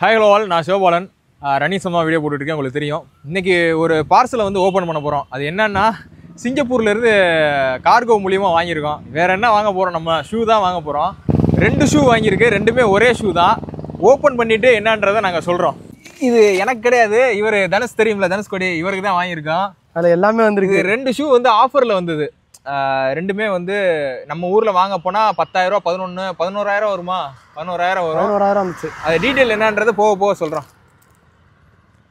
Hi hello all, நான் Sivabalan running சம்மா video போட்டுருக்கேன். உங்களுக்கு தெரியும் இன்றைக்கி ஒரு பார்சலை வந்து ஓப்பன் பண்ண போகிறோம். அது என்னன்னா சிங்கப்பூர்லேருந்து கார்கோ மூலியமாக வாங்கியிருக்கோம். வேறு என்ன வாங்க போகிறோம், நம்ம ஷூ தான் வாங்க போகிறோம். 2 ஷூ வாங்கியிருக்கு, ரெண்டுமே ஒரே ஷூ தான். ஓப்பன் பண்ணிவிட்டு என்னன்றதை நாங்கள் சொல்கிறோம். இது எனக்கு கிடையாது, இவர் தனுஷ் தெரியும்ல, தனுஷ்கோடி, இவருக்கு தான் வாங்கியிருக்கோம். அதில் எல்லாமே வந்துருக்கு. 2 ஷூ வந்து ஆஃபரில் வந்தது. ரெண்டுமே வந்து நம்ம ஊரில் வாங்க போனால் 10,000 11,000 வருமா, 11,000 வரும். 11,000 வந்துச்சு. அது டீட்டெயில் என்னன்றது போக போக சொல்கிறோம்.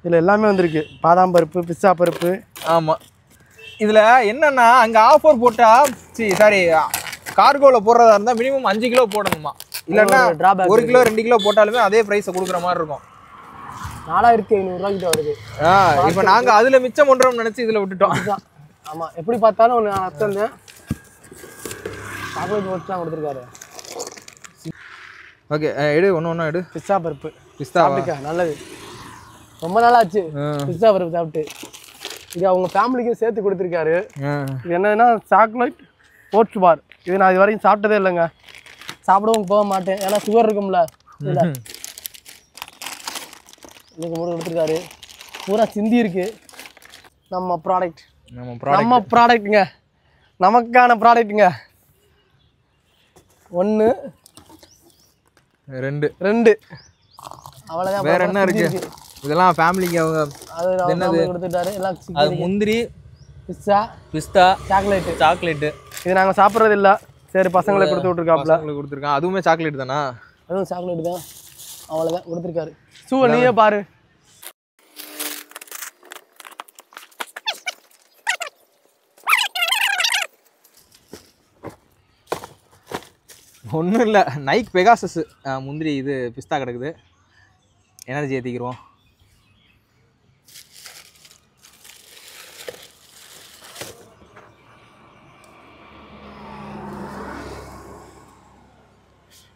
இதில் எல்லாமே வந்திருக்கு, பாதாம் பருப்பு, பிஸ்ஸா பருப்பு. ஆமாம், இதில் என்னென்னா அங்கே ஆஃபர் போட்டால் சாரி கார்கோவில் போடுறதா இருந்தால் மினிமம் 5 கிலோ போடணுமா, இல்லைன்னா 1 கிலோ 2 கிலோ போட்டாலுமே அதே ப்ரைஸை கொடுக்குற மாதிரி இருக்கும். 4,500 கிட்ட வருது. இப்போ நாங்கள் அதில் மிச்சம் பண்ணுறோம்னு நினச்சி இதில் விட்டுட்டோம். ஆமாம், எப்படி பார்த்தாலும் ஒன்று நான் வந்தேன். சாக்லேட் போட்டு தான் கொடுத்துருக்காரு. ஓகே, எடு ஒன்று எடு. பிஸ்ஸா பருப்பு பிஸ்தா நல்லது, ரொம்ப நாளாச்சு பிஸ்ஸா பருப்பு சாப்பிட்டு. இது அவங்க ஃபேமிலிக்கும் சேர்த்து கொடுத்துருக்காரு. இது என்னதுன்னா சாக்லேட் ஓட்ஸ் பார். இது நான் இது வரைக்கும் சாப்பிட்டதே இல்லைங்க, சாப்பிடவும் போக மாட்டேன், ஏன்னா சுகர் இருக்கும்ல. இல்லை இன்னைக்கு மூணு கொடுத்துருக்காரு, பூரா சிந்தி இருக்கு. நம்ம ப்ராடக்ட்டுங்க, நமக்கான ப்ராடக்ட்டுங்க. 1 2 அவ்வளோதான். வேற என்ன இருக்கு? இதெல்லாம் ஃபேமிலிக்கு அவங்க என்னது கொடுத்துட்டாரு. எல்லாம் அது முந்திரி, பிஸ்தா, சாக்லேட்டு. இது நாங்கள் சாப்பிட்றது இல்லை, சரி பசங்களை கொடுத்து விட்ருக்காப்புல. கொடுத்துருக்கான், அதுவுமே சாக்லேட் தானா? அதுவும் சாக்லேட் தான். அவ்வளோதான் கொடுத்துருக்காரு. ஷூவை நீயே பாரு. ஒன்றும் இல்லை, நைக் பெகாசஸ் முந்திரி, இது பிஸ்தா கிடக்குது. எனர்ஜி ஏற்றிக்கிறோம்.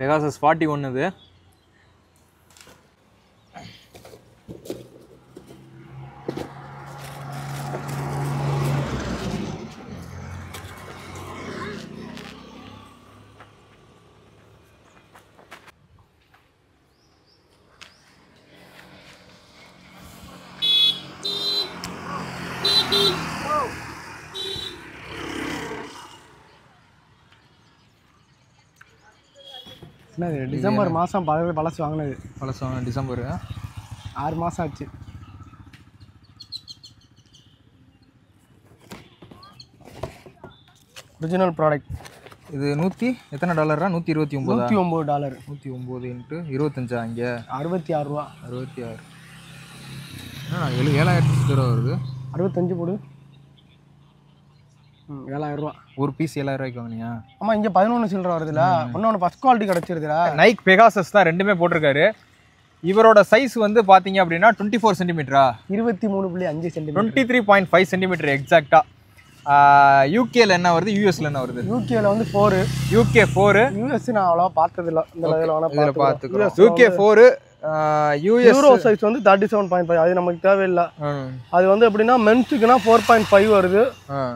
பெகாசஸ் 41 இது. என்னது டிசம்பர் மாதம் பழசு வாங்கினது. டிசம்பர் 6 மாதம் ஆச்சு. Original product. இது எத்தனை டாலரா? $129. $109. 109 × 25 இங்கே ₹66. 66. 7,000 வருது. 65 போடு. 7,000. ஒரு பீஸ் 7,000 வாங்கினியா? ஆமாம், இங்கே 11 சில்லற வருதுல்ல. ஒன்று ஃபஸ்ட் குவாலிட்டி கிடச்சிருதுல. நைக் பெகாசஸ் தான் ரெண்டுமே போட்டிருக்காரு. இவரோட சைஸ் வந்து பார்த்தீங்க அப்படின்னா 24 சென்டிமீட்டரா, 23.5 சென்டிமீட்டர், 23.5 சென்டிமீட்டர் எக்ஸாக்டாக. யூகேல என்ன வருது, யூஎஸ்ல என்ன வருது? யூகேல வந்து 4, UK 4. யூஎஸ் நான் அவ்வளோவா பார்த்ததில்ல. இதில் பார்த்துக்கிறோம். UK 4, யூரோ சைஸ் வந்து 37.5. அது நமக்கு தேவையில்லை. அது வந்து எப்படின்னா மென்ஸுக்குன்னா 4.5 வருது,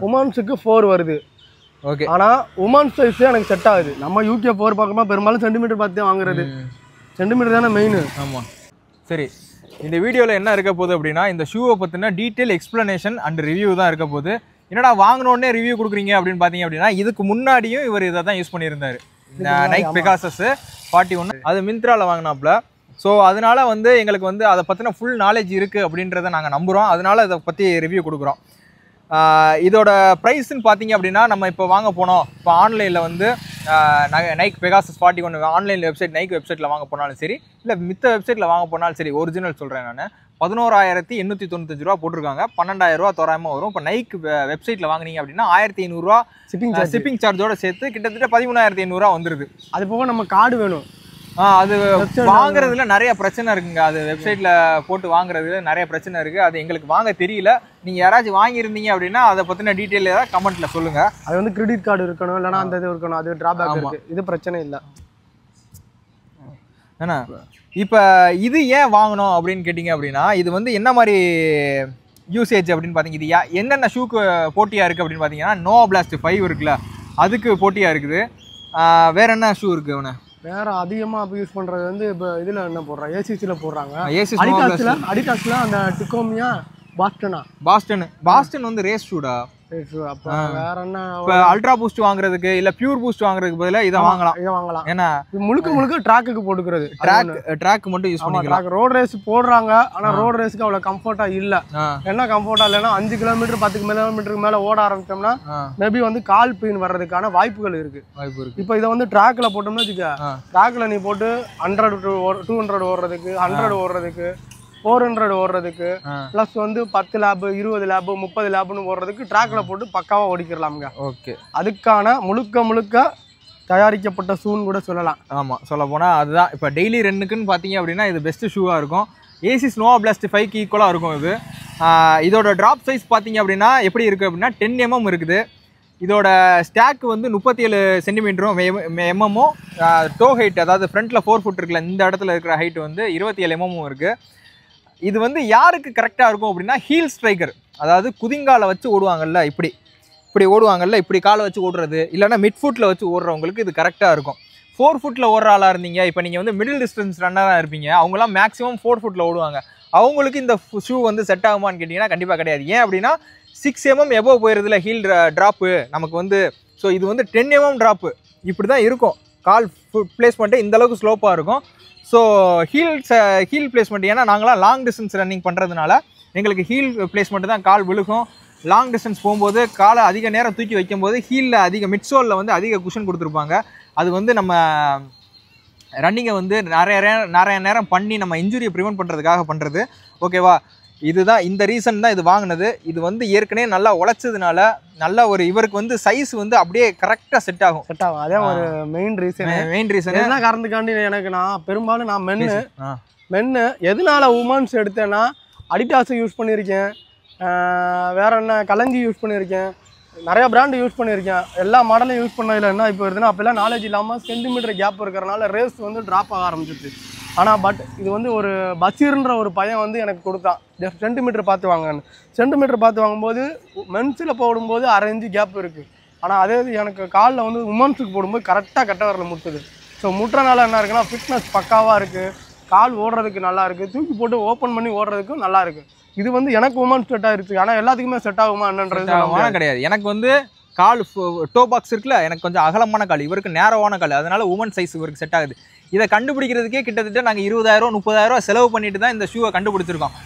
உமன்ஸுக்கு 4 வருது. ஓகே, ஆனால் உமன்ஸ் சைஸ் எனக்கு செட் ஆகுது. நம்ம UK 4 பார்க்கும்போது பெரும்பாலும் சென்டிமீட்டர் பார்த்து வாங்குறது. சென்டிமீட்டர் தானே மெயின். ஆமாம். சரி, இந்த வீடியோவில் என்ன இருக்க போகுது அப்படின்னா, இந்த ஷூவை பற்றின டீட்டெயில் எக்ஸ்பிளனேஷன் அண்ட் ரிவ்யூ தான் இருக்க போகுது. என்னடா வாங்கினோடனே ரிவ்யூ கொடுக்குறீங்க அப்படின்னு பார்த்தீங்க அப்படின்னா, இதுக்கு முன்னாடியும் இவர் இதை தான் யூஸ் பண்ணியிருந்தார். நைக் பெகாசஸ் 41 அது மிந்த்ராவில் வாங்கினாப்புல. ஸோ அதனால வந்து எங்களுக்கு வந்து அதை பற்றின ஃபுல் நாலேஜ் இருக்குது அப்படின்றத நாங்கள் நம்புகிறோம். அதனால இதை பற்றி ரிவ்யூ கொடுக்குறோம். இதோட ப்ரைஸ்ன்னு பார்த்தீங்க அப்படின்னா, நம்ம இப்போ வாங்க போனோம், இப்போ ஆன்லைனில் வந்து Nike Pegasus 41 online website, Nike வெப்சைட்டில் வாங்க போனாலும் சரி, இல்லை மித்த வெப்சைட்டில் வாங்க போனாலும் சரி, ஒரிஜினல் சொல்கிறேன் நான், 11,895 போட்டிருக்காங்க. 12,000 தோராயமாக வரும். இப்போ நைக் வெப்சைட்டில் வாங்கினீங்க அப்படின்னா 1,500 ஷிப்பிங் சார்ஜோடு சேர்த்து கிட்டத்தட்ட 13,500 வந்துடுது. அது போக நம்ம கார்டு வேணும். அது வாங்குறதுல நிறைய பிரச்சனை இருக்குங்க. அது வெப்சைட்ல போட்டு வாங்குறதுல நிறைய பிரச்சனை இருக்கு. அது எங்களுக்கு வாங்க தெரியல. நீங்க யாராச்சும் வாங்கியிருந்தீங்க அப்படின்னா அதை பத்தின டீட்டெயில் ஏதாவது கமெண்ட்ல சொல்லுங்க. அது வந்து கிரெடிட் கார்டு இருக்கணும், இல்லைன்னா அந்த இது இருக்கணும். அது டிராபேக் இருக்கு. இது பிரச்சனை இல்லை. ஏன்னா இப்போ இது ஏன் வாங்கணும் அப்படின்னு கேட்டிங்க அப்படின்னா, இது வந்து என்ன மாதிரி யூசேஜ் அப்படின்னு பார்த்தீங்க, இது என்னென்ன ஷூக்கு போட்டியாக இருக்குது அப்படின்னு பார்த்தீங்கன்னா, நோவா பிளாஸ்ட் 5 இருக்குல்ல, அதுக்கு போட்டியாக இருக்குது. வேற என்ன ஷூ இருக்குது அவனை? வேற அதிகமா இப்போ யூஸ் பண்றது வந்து இப்போ இதுல என்ன போடுறாங்க, ஏசிசில போடுறாங்க. ஏசிஸ் அடிடாஸ்ல அந்த டிகோமியா பாஸ்டன் வந்து ரேஸ் ஷூடா. அப்ப வேற என்ன, இப்போ அல்ட்ரா பூஸ்ட் வாங்குறதுக்கு இல்ல பியூர் பூஸ்ட் வாங்குறதுக்கு பதிலா இதை வாங்கலாம். ஏன்னா முழுக்க ட்ராக்குக்கு போட்டுக்கிறது, ட்ராக் மட்டும் யூஸ் பண்ணிக்கலாம். ரோட் ரேஸ் போடுறாங்க, ஆனா ரோட் ரேஸ்க்கு அவ்வளவு கம்ஃபர்ட்டா இல்ல. என்ன கம்ஃபர்ட்டா இல்லைன்னா 5 கிலோமீட்டர் 10 கிலோமீட்டருக்கு மேல ஓட ஆரம்பிச்சோம்னா மேபி வந்து கால் பெயின் வர்றதுக்கான வாய்ப்புகள் இருக்கு. இப்போ இதை வந்து ட்ராக்ல போட்டோம்னா வச்சுக்க, ட்ராக்ல நீ போட்டு 100 to 200 ஓடுறதுக்கு, 100 ஓடுறதுக்கு, 400 ஓடுறதுக்கு, பிளஸ் வந்து 10 லேப் 20 லேப் 30 லேப்னு ஓடுறதுக்கு ட்ராக்ல போட்டு பக்காவா ஓடிக்கிறலாம்ங்க. ஓகே, அதுக்கான முழுக்க தயாரிக்கப்பட்ட ஷூன்னு கூட சொல்லலாம். ஆமாம், சொல்ல போனால் அதுதான். இப்போ டெய்லி ரன்னுக்குன்னு பார்த்தீங்க அப்படின்னா இது பெஸ்ட்டு ஷூவாக இருக்கும். ஏசிஸ் நோவா பிளாஸ்ட் 5க்கு ஈக்குவலாக இருக்கும் இது. இதோட ட்ராப் சைஸ் பார்த்தீங்க அப்படின்னா எப்படி இருக்குது அப்படின்னா 10 mm இருக்குது. இதோட ஸ்டாக் வந்து 37 சென்டிமீட்டரும் எம்எம்மும், டோ ஹைட் அதாவது ஃப்ரண்ட்டில் 4 ஃபுட் இருக்குல்ல, இந்த இடத்துல இருக்கிற ஹைட் வந்து 27 mm இருக்குது. இது வந்து யாருக்கு கரெக்டாக இருக்கும் அப்படின்னா ஹீல் ஸ்ட்ரைக்கர், அதாவது குதிங்காலை வச்சு ஓடுவாங்கல்ல, இப்படி ஓடுவாங்கல்ல, இப்படி காலை வச்சு ஓடுறது, இல்லைனா மிட் ஃபுட்டில் வச்சு ஓடுறவங்களுக்கு இது கரெக்டாக இருக்கும். 4 ஃபுட்டில் ஓடுற ஆளாக இருந்தீங்க, இப்போ நீங்கள் வந்து மிடில் டிஸ்டன்ஸ் ரன்னராக இருப்பீங்க, அவங்களாம் மேக்ஸிமம் 4 ஃபுட்டில் ஓடுவாங்க, அவங்களுக்கு இந்த ஷூ வந்து செட் ஆகுமான்னு கேட்டிங்கன்னா கண்டிப்பாக கிடையாது. ஏன் அப்படின்னா 6 mm எபோவ் போயிடுறதுல ஹீல் ட்ராப்பு நமக்கு வந்து. ஸோ இது வந்து 10 mm ட்ராப்பு இப்படி தான் இருக்கும். கால் பிளேஸ்மெண்ட்டு இந்தளவுக்கு ஸ்லோப்பாக இருக்கும். ஸோ ஹீல் பிளேஸ்மெண்ட், ஏன்னா நாங்களாம் லாங் டிஸ்டன்ஸ் ரன்னிங் பண்ணுறதுனால எங்களுக்கு ஹீல் பிளேஸ்மெண்ட்டு தான் கால் விழுகும். லாங் டிஸ்டன்ஸ் போகும்போது காலை அதிக நேரம் தூக்கி வைக்கும்போது ஹீலில் அதிக மிட்சோலில் வந்து அதிக குஷன் கொடுத்துருப்பாங்க. அது வந்து நம்ம ரன்னிங்கை வந்து நிறைய நேரம் பண்ணி நம்ம இன்ஜுரியை ப்ரிவென்ட் பண்ணுறதுக்காக பண்ணுறது. ஓகேவா, இதுதான் இந்த ரீசன் தான் இது வாங்கினது. இது வந்து ஏற்கனவே நல்லா உழைச்சதுனால நல்லா ஒரு இவருக்கு வந்து சைஸ் வந்து அப்படியே கரெக்டாக செட் ஆகும். அதே ஒரு மெயின் ரீசன் என்ன காரணத்துக்காண்டி எனக்கு நான் பெரும்பாலும் நான் மென்னு எதனால உமன்ஸ் எடுத்தேன்னா அடிடாஸ் யூஸ் பண்ணியிருக்கேன், வேற என்ன கலஞ்சி யூஸ் பண்ணியிருக்கேன், நிறைய பிராண்டு யூஸ் பண்ணியிருக்கேன். எல்லா மாடலும் யூஸ் பண்ணதில் என்ன இப்போ வருதுன்னா, அப்போல்லாம் நாலேஜ் இல்லாமல் சென்டிமீட்டர் கேப் இருக்கிறனால ரேஸ் வந்து ட்ராப் ஆக ஆரம்பிச்சிருச்சு. ஆனால் பட் இது வந்து ஒரு பஷீர்ன்ற ஒரு பையன் வந்து எனக்கு கொடுத்தான், சென்டிமீட்டர் பார்த்து வாங்கன்னு. சென்டிமீட்டர் பார்த்து வாங்கும்போது மென்ஸில் போடும்போது 1/2 இன்ச்சு கேப் இருக்குது. ஆனால் அதே இது எனக்கு காலில் வந்து உமன்ஸுக்கு போடும்போது கரெக்டாக கட்ட வரல முட்டுது. ஸோ முட்டுறனால என்ன இருக்குன்னா ஃபிட்னஸ் பக்காவாக இருக்குது, கால் ஓடுறதுக்கு நல்லா இருக்குது, தூக்கி போட்டு ஓப்பன் பண்ணி ஓடுறதுக்கும் நல்லா இருக்குது. இது வந்து எனக்கு உமன்ஸ் செட் ஆகிருச்சு. ஆனால் எல்லாத்துக்குமே செட் ஆகுமா என்னன்றது கிடையாது. எனக்கு வந்து கால் டோ பாக்ஸ் இருக்குல்ல, எனக்கு கொஞ்சம் அகலமான கால், இவருக்கு நேரவான கால், அதனால உமன் சைஸ் இவருக்கு செட் ஆகுது. இதை கண்டுபிடிக்கிறதுக்கே கிட்டத்தட்ட நாங்கள் 20,000 30,000 செலவு பண்ணிட்டு தான் இந்த ஷூவை கண்டுபிடிச்சிருக்கோம்.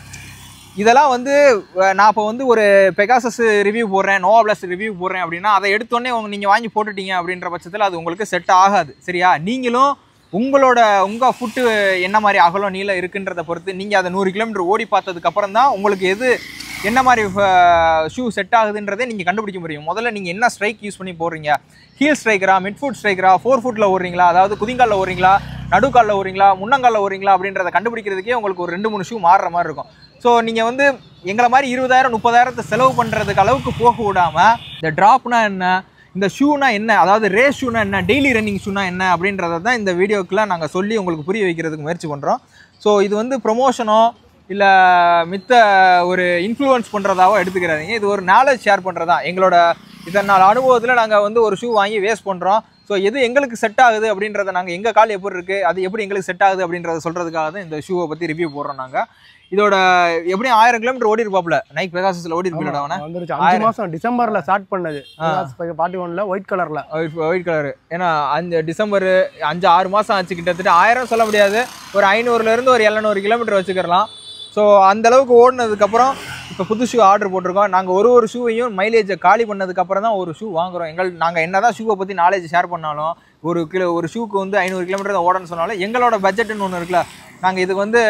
இதெல்லாம் வந்து நான் இப்போ வந்து ஒரு பெகாசஸ் ரிவ்யூ போடுறேன், நோவா பிளாஸ்ட் ரிவ்யூ போடுறேன் அப்படின்னா அதை எடுத்தோடனே நீங்கள் வாங்கி போட்டுட்டீங்க அப்படின்ற பட்சத்தில் அது உங்களுக்கு செட் ஆகாது. சரியா, நீங்களும் உங்கள் ஃபுட்டு என்ன மாதிரி அகலம் நீளம் இருக்குன்றதை பொறுத்து நீங்கள் அதை 100 கிலோமீட்டர் ஓடி பார்த்ததுக்கப்புறம் தான் உங்களுக்கு எது என்ன மாதிரி ஷூ செட் ஆகுதுன்றதே நீங்கள் கண்டுபிடிக்க முடியும். முதல்ல நீங்கள் என்ன ஸ்ட்ரைக் யூஸ் பண்ணி போடுறீங்க, ஹீல் ஸ்ட்ரைக்கரா, மிட் ஃபுட் ஸ்ட்ரைக்கரா, 4 ஃபுட்டில் ஓடுறீங்களா, அதாவது குதிங்காலில் ஓடுறீங்களா, நடுக்காலில் ஓடுறீங்களா, முன்னங்காலில் ஓடுறீங்களா அப்படின்றத கண்டுபிடிக்கிறதுக்கே உங்களுக்கு ஒரு 2-3 ஷூ மாறுற மாதிரி இருக்கும். ஸோ நீங்கள் வந்து எங்களை மாதிரி 20,000 30,000 செலவு பண்ணுறதுக்கு அளவுக்கு போக விடாமல் இந்த ட்ராப்னா என்ன, இந்த ஷூனா என்ன, அதாவது ரேஸ் ஷூனா என்ன, டெய்லி ரன்னிங் ஷூனா என்ன அப்படின்றத தான் இந்த வீடியோக்கெலாம் நாங்கள் சொல்லி உங்களுக்கு புரிய வைக்கிறதுக்கு முயற்சி பண்ணுறோம். ஸோ இது வந்து ப்ரொமோஷனோ இல்லை மித்த ஒரு இன்ஃப்ளூயன்ஸ் பண்ணுறதாவோ எடுத்துக்கிறாதீங்க. இது ஒரு நாலேஜ் ஷேர் பண்ணுறதா. எங்களோட இதனால் அனுபவத்தில் நாங்கள் வந்து ஒரு ஷூ வாங்கி வேஸ்ட் பண்ணுறோம். ஸோ எது எங்களுக்கு செட் ஆகுது அப்படின்றத நாங்கள் எங்கள் கால் எப்படி இருக்குது, அது எப்படி எங்களுக்கு செட் ஆகுது அப்படின்றத சொல்கிறதுக்காக தான் இந்த ஷூவை பற்றி ரிவ்யூ போடுறோம். நாங்கள் இதோட எப்படியும் 1000 கிலோமீட்டர் ஓடி இருப்பாப்ல, நைக் பெகாசஸ்ல ஓடி இருப்பீங்களா? வந்துருச்சு 5 மாசம் டிசம்பர்ல ஸ்டார்ட் பண்ணது 41ல ஒயிட் கலர். ஏன்னா 5 டிசம்பர் 5-6 மாசம் ஆச்சு. கிட்டத்தட்ட 1000 சொல்ல முடியாது, ஒரு 500ல இருந்து ஒரு 700 கிலோமீட்டர் வச்சுக்கலாம். ஸோ அந்த அளவுக்கு ஓடினதுக்கப்புறம் இப்போ புது ஷூ ஆர்டர் போட்டிருக்கோம். நாங்கள் ஒரு ஷூவையும் மைலேஜை காலி பண்ணதுக்கப்புறம் தான் ஒரு ஷூ வாங்குகிறோம். நாங்கள் என்ன தான் ஷூவை பற்றி நாலேஜ் ஷேர் பண்ணாலும் ஒரு ஷூக்கு வந்து 500 கிலோமீட்டர் தான் ஓடன்னு சொன்னாலும் எங்களோட பட்ஜெட்டுன்னு ஒன்று இருக்குல்ல, நாங்கள் இதுக்கு வந்து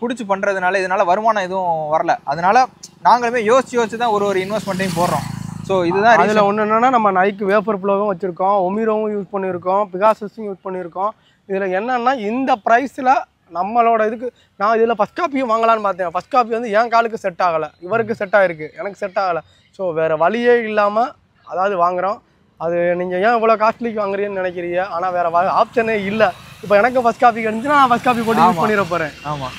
பிடிச்சி பண்ணுறதுனால இதனால் வருமானம் எதுவும் வரல. அதனால் நாங்களுமே யோசிச்சு தான் ஒரு இன்வெஸ்ட்மெண்ட்டையும் போடுறோம். ஸோ இதுதான் அதில் ஒன்று என்னென்னா, நம்ம நைக் வேப்பர் ப்ளோவும் வச்சுருக்கோம், ஒமிரோவும் யூஸ் பண்ணியிருக்கோம், பிகாசஸும் யூஸ் பண்ணியிருக்கோம். இதில் என்னென்னா இந்த ப்ரைஸில் நம்மளோட இதுக்கு நான் இதில் ஃபஸ்ட் காப்பியும் வாங்கலான்னு பார்த்தேன். ஃபஸ்ட் காப்பி வந்து என் காலுக்கு செட் ஆகலை, இவருக்கு செட் ஆகிருக்கு, எனக்கு செட் ஆகலை. ஸோ வேறு வழியே இல்லாமல் அதாவது வாங்குகிறோம். அது நீங்கள் ஏன் இவ்வளோ காஸ்ட்லிக்கு வாங்குறீங்கன்னு நினைக்கிறீங்க, ஆனால் வேறு ஆப்ஷனே இல்லை. இப்போ எனக்கு ஃபஸ்ட் காப்பி கிடந்துச்சுன்னா நான் ஃபஸ்ட் காப்பி போட்டு யூஸ் பண்ணிட போகிறேன். ஆமாம்.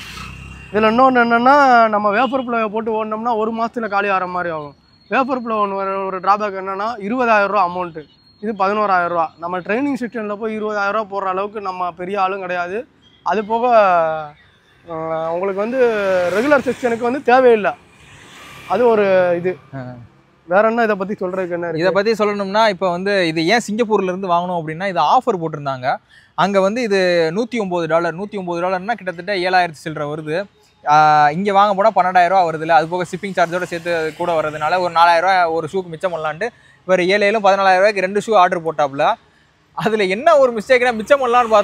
இதில் இன்னொன்று என்னென்னா, நம்ம வேப்பர் ப்ளோவை போட்டு ஓடினோம்னா 1 மாதத்தில் காலி ஆகிற மாதிரி ஆகும். வேப்பர் ப்ளோ ஒரு ட்ராபேக் என்னென்னா 20,000 ரூபா அமௌண்ட்டு. இது 11,000 ரூபா. நம்ம ட்ரைனிங் செக்ஷனில் போய் 20,000 ரூபா போடுற அளவுக்கு நம்ம பெரிய ஆளும் கிடையாது. அது போக உங்களுக்கு வந்து ரெகுலர் செக்ஷனுக்கு வந்து தேவையில்லை. அது ஒரு இது. வேற என்ன இதை பற்றி சொல்கிறதுக்கு என்ன? இதை பற்றி சொல்லணும்னா இப்போ வந்து இது ஏன் சிங்கப்பூர்லேருந்து வாங்கணும் அப்படின்னா இது ஆஃபர் போட்டிருந்தாங்க. அங்கே வந்து இது $109. $109 கிட்டத்தட்ட 7,000 சில்லற வருது. இங்கே வாங்க போனால் 12,000 வருது இல்லை. அது போக ஷிப்பிங் சார்ஜோட சேர்த்து கூட வர்றதுனால ஒரு 4,000 ஒரு ஷூக்கு மிச்சம் பண்ணலான்ட்டு வேறு 7,000 14,000 2 ஷூ ஆர்டர் போட்டாப்புல. அதில் என்ன ஒரு மிஸ்டேக்னா மிச்சம் பண்ணலான்னு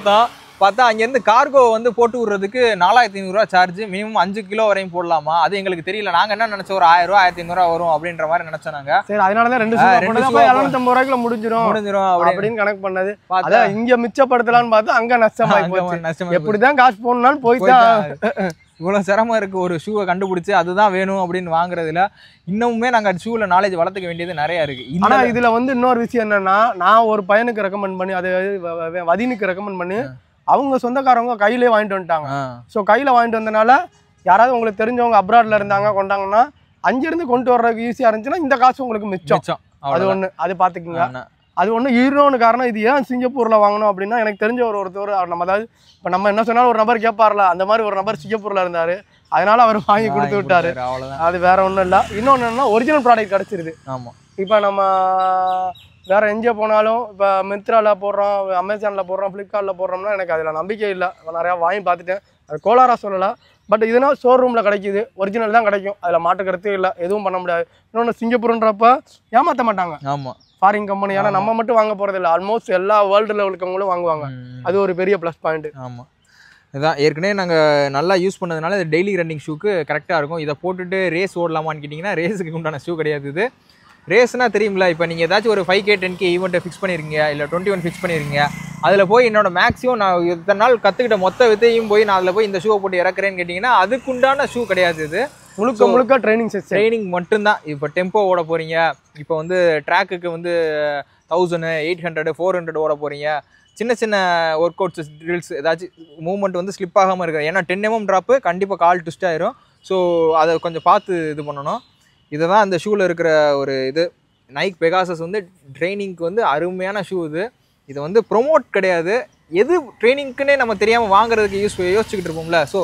பார்த்தா அங்கேருந்து கார்கோ வந்து போட்டு விடுறதுக்கு 4,500 சார்ஜ். மினிமம் 5 கிலோ வரையும் போடலாமா? அது எங்களுக்கு தெரியல. நாங்கள் என்ன நினச்சோம் ஒரு 1,000 1,500 வரும் அப்படின்ற மாதிரி நினச்சோம் நாங்கள். சரி, அதனால தான் 2 750 ரூபாய்க்குள்ள முடிஞ்சிடும் அப்படின்னு கணக்கு பண்ணது. அதான் இங்கே மிச்சப்படுத்தலான்னு பார்த்தா அங்கே நஷ்டம். எப்படி தான் காசு போடணும்னாலும் போய்தான் இவ்வளோ சிரமம் இருக்குது ஒரு ஷூவை கண்டுபிடிச்சி அதுதான் வேணும் அப்படின்னு வாங்குறதுல. இன்னமுமே நாங்கள் ஷூவில் நாலேஜ் வளர்த்துக்க வேண்டியது நிறையா இருக்குது. ஆனால் இதில் வந்து இன்னொரு விஷயம் என்னென்னா, நான் ஒரு பையனுக்கு ரெக்கமெண்ட் பண்ணி அது வதினுக்கு ரெக்கமெண்ட் பண்ணி அவங்க சொந்தக்காரவங்க கையிலே வாங்கிட்டு வந்துட்டாங்க. ஸோ கையில் வாங்கிட்டு வந்தனால யாராவது உங்களுக்கு தெரிஞ்சவங்க அப்ராட்ல இருந்தாங்க கொண்டாங்கன்னா அங்கிருந்து கொண்டு வர்றதுக்கு ஈஸியாக இருந்துச்சுன்னா இந்த காசு உங்களுக்கு மிச்சம். அது ஒன்று, அது பார்த்துக்குங்க. அது ஒன்று. இன்னொன்று காரணம், இது ஏன் சிங்கப்பூரில் வாங்கணும் அப்படின்னா, எனக்கு தெரிஞ்ச ஒருத்தர் நம்ம அதாவது இப்போ நம்ம என்ன சொன்னாலும் ஒரு நபர் கேட்பார்ல, அந்த மாதிரி ஒரு நபர் சிங்கப்பூரில் இருந்தார். அதனால அவர் வாங்கி கொடுத்து விட்டாரு. அது வேற ஒன்றும் இல்லை. இன்னொன்று என்னன்னா ஒரிஜினல் ப்ராடக்ட் கிடச்சிருது. ஆமாம். இப்போ நம்ம வேறு எங்கே போனாலும் இப்போ மிந்த்ராவில் போடுறோம், அமேசானில் போடுறோம், ஃப்ளிப்கார்ட்டில் போடுறோம்னா எனக்கு அதில் நம்பிக்கை இல்லை. நிறையா வாங்கி பார்த்துட்டேன். அது கோளாராக சொல்லலை. பட் இதுனா ஷோரூமில் கிடைக்கிது, ஒரிஜினல் தான் கிடைக்கும். அதில் மாட்டுக்கிறதே இல்லை, எதுவும் பண்ண முடியாது. இன்னொன்று சிங்கப்பூர்ன்றப்ப ஏமாற்ற மாட்டாங்க. ஆமாம். Foreign company. ஏன்னா நம்ம மட்டும் வாங்க போகிறது இல்லை, ஆல்மோஸ்ட் எல்லா வேர்ல்டு லெவலுக்கவங்களும் வாங்குவாங்க. அது ஒரு பெரிய ப்ளஸ் பாயிண்ட். ஆமாம். இதான் ஏற்கனவே நாங்கள் நல்லா யூஸ் பண்ணதுனால இது டெய்லி ரன்னிங் ஷூக்கு கரெக்டாக இருக்கும். இதை போட்டுட்டு ரேஸ் ஓடலாமான்னு கேட்டிங்கன்னா ரேஸுக்கு உண்டான ஷூ கிடையாது இது. ரேஸ்னால் தெரியுமில்ல, இப்போ நீங்கள் ஏதாச்சும் ஒரு 5K 10K ஈவெண்ட்டை ஃபிக்ஸ் பண்ணியிருக்கீங்க, இல்லை 21 ஃபிக்ஸ் பண்ணியிருக்கீங்க. அதில் போய் என்னோட மேக்ஸிமம் நான் இத்தனை நாள் கற்றுக்கிட்ட மொத்த வித்தையும் போய் நான் அதில் போய் இந்த ஷூவை போட்டு இறக்குறேன்னு கேட்டிங்கன்னா அதுக்குண்டான ஷூ கிடையாது இது. முழுக்க ட்ரைனிங் மட்டும்தான். இப்போ டெம்போ ஓட போகிறீங்க, இப்போ வந்து ட்ராக்குக்கு வந்து 1000 800 400 ஓட போகிறீங்க. சின்ன சின்ன ஒர்க் அவுட்ஸ் ட்ரில்ஸ் ஏதாச்சும் மூவ்மெண்ட் வந்து ஸ்லிப் ஆகாமல் இருக்குது. ஏன்னா 10 mm ட்ராப்பு கண்டிப்பாக கால் ட்விஸ்ட் ஆயிரும். ஸோ அதை கொஞ்சம் பார்த்து இது பண்ணணும். இதை தான் அந்த ஷூவில் இருக்கிற ஒரு இது. நைக் பெகாசஸ் வந்து ட்ரைனிங்க்கு வந்து அருமையான ஷூ இது. இது வந்து ப்ரொமோட் கிடையாது, எது ட்ரைனிங்க்குன்னே நம்ம தெரியாமல் வாங்குறதுக்கு யோசிச்சுக்கிட்டு இருப்போம்ல. ஸோ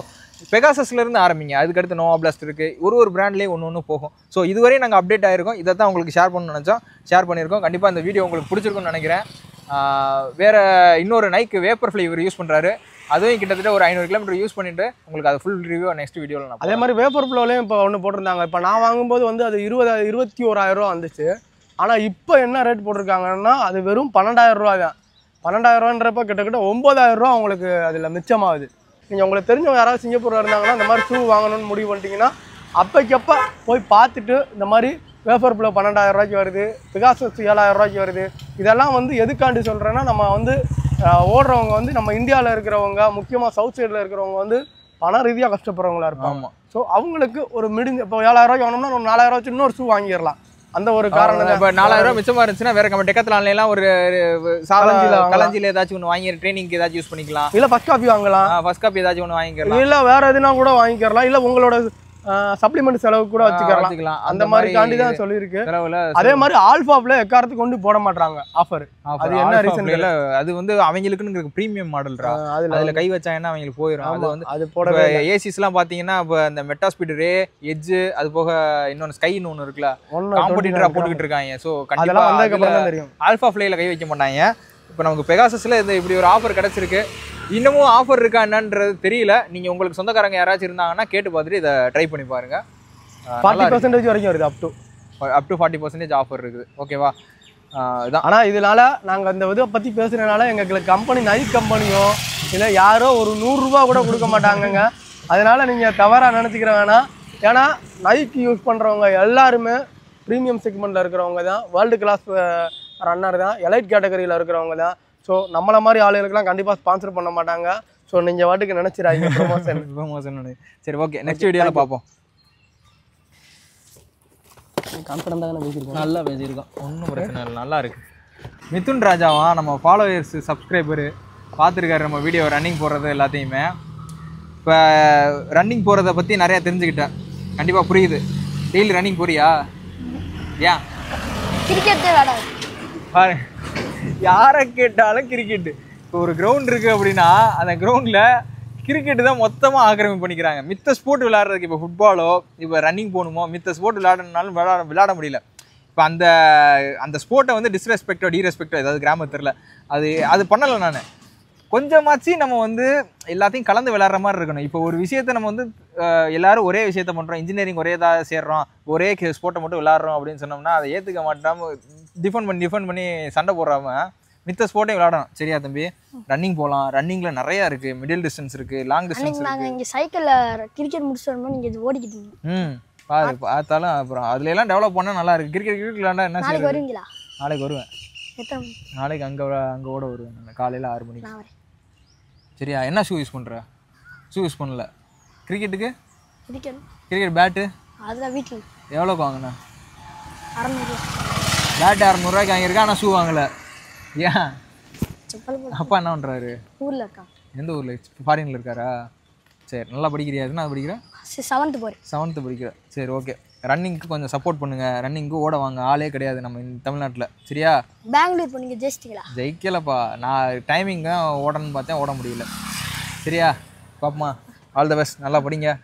பெகாசஸ்லேருந்து ஆரம்பிங்க. அதுக்கடுத்து நோவா பிளாஸ்ட் இருக்குது. ஒரு பிராண்ட்லேயே ஒன்று போகும். ஸோ இதுவரையும் நாங்கள் அப்டேட் ஆகிருக்கோம். இதை தான் உங்களுக்கு ஷேர் பண்ணணும்னு நினச்சோம், ஷேர் பண்ணியிருக்கோம். கண்டிப்பாக இந்த வீடியோ உங்களுக்கு பிடிச்சிருக்குன்னு நினைக்கிறேன். வேறு இன்னொரு நைக் வேப்பர் ஃப்ளை இவர் யூஸ் பண்ணுறாரு. அதுவும் கிட்டத்தட்ட ஒரு 500 கிலோமீட்டர் யூஸ் பண்ணிட்டு உங்களுக்கு அது ஃபுல் ரிவ்யூ நெக்ஸ்ட் வீடியோவில் நான். அதே மாதிரி வேப்பர் ஃப்ளோலையும் இப்போ ஒன்று போட்டிருந்தாங்க. இப்போ நான் வாங்கும்போது வந்து அது 21,000 ரூபா வந்துச்சு. ஆனால் இப்போ என்ன ரேட் போட்டிருக்காங்கன்னா அது வெறும் 12,000 ரூபா தான். 12,000 ரூபான்றப்ப கிட்டத்தட்ட 9,000 ரூபா உங்களுக்கு அதில் மிச்சமாகுது. நீங்கள் உங்களுக்கு தெரிஞ்சவங்க யாராவது சிங்கப்பூரில் இருந்தாங்கன்னா இந்த மாதிரி ஷூ வாங்கணும்னு முடிவு பண்ணிட்டீங்கன்னா அப்போக்கப்போ போய் பார்த்துட்டு இந்த மாதிரி வேப்பர் ஃப்ளோ 12,000 ரூபாய்க்கு வருது, பெகாசஸ் 7,000 ரூபாய்க்கு வருது. இதெல்லாம் வந்து எதுக்காண்டி சொல்கிறேன்னா, நம்ம வந்து ஓடுறவங்க வந்து நம்ம இந்தியாவில் இருக்கிறவங்க, முக்கியமாக சவுத் சைடில் இருக்கிறவங்க வந்து பண ரீதியாக கஷ்டப்படுறவங்களா இருப்பாங்க. ஸோ அவங்களுக்கு ஒரு இப்போ 7,000 ரூபாய்க்கு வாங்கினோம்னா ஒரு 4,000 வச்சு இன்னொரு ஷூ வாங்கிடலாம். அந்த ஒரு காரணம். இப்போ 4,000 ரூபா மிச்சமாக இருந்துச்சுன்னா வேற நம்ம டெக்கத்லான்லாம் ஒரு கலஞ்சியில் ஏதாச்சும் ஒன்று வாங்கி ட்ரைனிங்க்கு ஏதாச்சும் யூஸ் பண்ணிக்கலாம். இல்லை ஃபர்ஸ்ட் காப்பி வாங்கலாம். ஃபர்ஸ்ட் காப்பி ஏதாச்சும் ஒன்று வாங்கிக்கலாம். இல்லை வேற எதுனா கூட வாங்கிக்கலாம். இல்லை உங்களோட சப்ளிமெண்ட் செலவு கூட வச்சுக்கலாம். அந்த மாதிரி தாண்டி தான் சொல்லியிருக்கு. அதே மாதிரி ஆல்ஃபாப்ல எக்காரத்துக்கு கொண்டு போட மாட்டாங்க ஆஃபர். அது என்ன ரீசன்? அது வந்து அவங்களுக்குன்னு பிரீமியம் மாடல்ரா. அதுல கை வச்சாங்கன்னா அவங்களுக்கு போயிடும். அது வந்து அது போட ஏசிஸ்லாம் பாத்தீங்கன்னா இப்போ இந்த மெட்டாஸ்பீட் ரே எட்ஜ் அது போக இன்னொன்னு ஸ்கைன்னு ஒன்று இருக்குல்ல, காம்படிட்டரா போட்டுக்கிட்டு இருக்காங்க. ஸோ கண்டிப்பா ஆல்ஃபா ஃப்ளைல கை வைக்க மாட்டாங்க. இப்போ நமக்கு பெகாசஸ்ல இப்படி ஒரு ஆஃபர் கிடைச்சிருக்கு. இன்னமும் ஆஃபர் இருக்கா என்னன்றது தெரியல. நீங்கள் உங்களுக்கு சொந்தக்காரங்க யாராச்சும் இருந்தாங்கன்னா கேட்டு பார்த்துட்டு இதை ட்ரை பண்ணி பாருங்கள். 40% வரைக்கும் வருது. அப் டு 40% ஆஃபர் இருக்குது. ஓகேவா? இதான். ஆனால் இதனால நாங்கள் அந்த இதை பற்றி பேசுகிறதுனால எங்களுக்கு கம்பெனி நைக் கம்பெனியோ இல்லை யாரோ ஒரு 100 ரூபா கூட கொடுக்க மாட்டாங்கங்க. அதனால் நீங்கள் தவறாக நினச்சிக்கிற வேணாம். ஏன்னா நைக் யூஸ் பண்ணுறவங்க எல்லாருமே ப்ரீமியம் செக்மெண்ட்டில் இருக்கிறவங்க தான், வேர்ல்டு கிளாஸ் ரன்னர் தான், எலைட் கேட்டகரியில் இருக்கிறவங்க தான். ஸோ நம்மளை மாதிரி ஆளுகளுக்கெல்லாம் கண்டிப்பாக ஸ்பான்சர் பண்ண மாட்டாங்க. ஸோ நீங்கள் வாட்டுக்கு நினச்சிடாங்க ப்ரொமோஷன். சரி, ஓகே, நெக்ஸ்ட் வீடியோவில் பார்ப்போம். கான்ஃபிடண்டாக தானே பேசியிருக்கோம். நல்லா பேசியிருக்கோம், ஒன்றும் பிரச்சனை இல்லை, நல்லா இருக்குது. மிதுன் ராஜாவா நம்ம ஃபாலோவர்ஸ் சப்ஸ்கிரைபரு பார்த்துருக்காரு நம்ம வீடியோ ரன்னிங் போடுறது எல்லாத்தையுமே. இப்போ ரன்னிங் போகிறத பற்றி நிறையா தெரிஞ்சுக்கிட்டேன். கண்டிப்பாக புரியுது. டெய்லி ரன்னிங் போறியா? ஏன் கிரிக்கெட்டே விளையாடாது பாரு யாரை கேட்டாலும் கிரிக்கெட்டு. இப்போ ஒரு கிரவுண்ட் இருக்குது அப்படின்னா அந்த கிரவுண்டில் கிரிக்கெட்டு தான் மொத்தமாக ஆக்கிரமிப்பு பண்ணிக்கிறாங்க. மித்த ஸ்போர்ட் விளையாடுறதுக்கு இப்போ ஃபுட்பாலோ இப்போ ரன்னிங் போகணுமோ மித்த ஸ்போர்ட் விளையாடணுனாலும் விளையாட முடியல. இப்போ அந்த அந்த ஸ்போர்ட்டை வந்து டிஸ்ரெஸ்பெக்டோ டீரெஸ்பெக்டோ ஏதாவது கிராமத்தில் அது பண்ணலை. நான் கொஞ்சமாச்சு நம்ம வந்து எல்லாத்தையும் கலந்து விளையாடுற மாதிரி இருக்கணும். இப்போ ஒரு விஷயத்தை நம்ம வந்து எல்லாரும் ஒரே விஷயத்த பண்ணுறோம், இன்ஜினியரிங் ஒரே இதாக சேர்றோம், ஒரே ஸ்போர்ட்டை மட்டும் விளையாடுறோம் அப்படின்னு சொன்னோம்னா அதை ஏற்றுக்க மாட்டாமல் டிஃபெண்ட் பண்ணி சண்டை போடுறாம மித்த ஸ்போர்ட்டையும் விளையாடணும். சரியா தம்பி? ரன்னிங் போகலாம். ரன்னிங்கில் நிறையா இருக்குது. மிடில் டிஸ்டன்ஸ் இருக்குது, லாங் டிஸ்டன்ஸ். நாங்கள் இங்கே சைக்கிளில் கிரிக்கெட் முடிச்சு வரும்போது நீங்கள் இது ஓடிக்கிட்டீங்க. பார்த்தாலும் அப்புறம் அதுல எல்லாம் டெவலப் பண்ணால் நல்லா இருக்குது. கிரிக்கெட் விளையாண்டா என்ன நாளைக்கு வருவீங்களா? நாளைக்கு வருவேன். எத்தனை மணி? நாளைக்கு அங்கே ஓட வருவேன். நான் காலையில் 6 மணிக்கு. நான் வரேன். சரியா? என்ன ஷூ யூஸ் பண்ணுற? ஷூ யூஸ் பண்ணல. கிரிக்கெட்டுக்கு கிரிக்கெட் பேட்டு அதில் வீட்டில் எவ்வளோக்கு வாங்கினேன்? 600. பேட்டு 600 வாங்கியிருக்கேன், ஆனால் ஷூ வாங்கலை. ஏன்? செப்பல் அப்பா என்ன பண்ணுறாரு? ஊரில் இருக்கான். எந்த ஊரில்? ஃபாரினில் இருக்காரா? சரி, நல்லா படிக்கிறியா? என்ன படிக்கிறேன்? 7th போகிறேன். 7th படிக்கிறேன். சரி, ஓகே. ரன்னிங்க்கு கொஞ்சம் சப்போர்ட் பண்ணுங்கள். ரன்னிங்க்கு ஓட வாங்க. ஆளே கிடையாது நம்ம தமிழ்நாட்டில். சரியா? பெங்களூர் இப்போ நீங்கள் ஜெயிச்சிட்டிங்களா? ஜெயிக்கலப்பா. நான் டைமிங் தான் ஓடணும்னு பார்த்தேன், ஓட முடியல. சரியா? பாப்பமா, ஆல் த பெஸ்ட். நல்லா படிங்க.